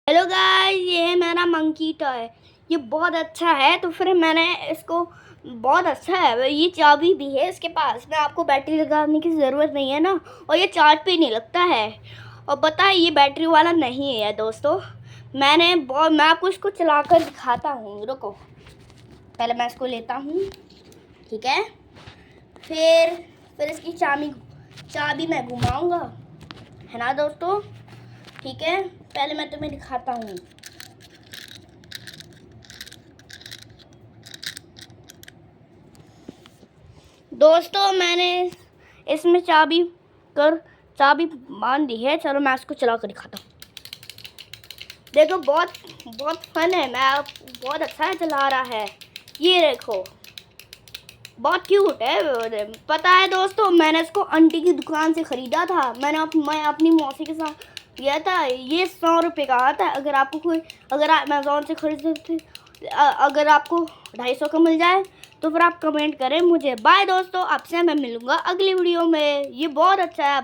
Hello guys, ये है मेरा मंकी टॉय। ये बहुत अच्छा है, तो फिर मैंने इसको बहुत अच्छा है। ये चाबी भी है इसके पास में, आपको बैटरी लगाने की ज़रूरत नहीं है ना, और ये चार्ज पे नहीं लगता है। और पता है ये बैटरी वाला नहीं है दोस्तों। मैं आपको इसको चलाकर दिखाता हूँ, रुको। पहले मैं इसको लेता हूँ, ठीक है। फिर इसकी चाबी मैं घुमाऊँगा, है ना दोस्तों, ठीक है। पहले मैं तुम्हें दिखाता हूँ। दोस्तों मैंने इसमें चाबी मान दी है। चलो मैं इसको चला कर दिखाता हूँ। देखो बहुत बहुत फन है, बहुत अच्छा चला रहा है। ये देखो बहुत क्यूट है। पता है दोस्तों, मैंने इसको आंटी की दुकान से ख़रीदा था। मैं अपनी मौसी के साथ गया था। ये 100 रुपये का आता है। अगर आप अमेज़ोन से खरीदते, अगर आपको 250 का मिल जाए तो फिर आप कमेंट करें मुझे। बाय दोस्तों, आपसे मैं मिलूँगा अगली वीडियो में। ये बहुत अच्छा है।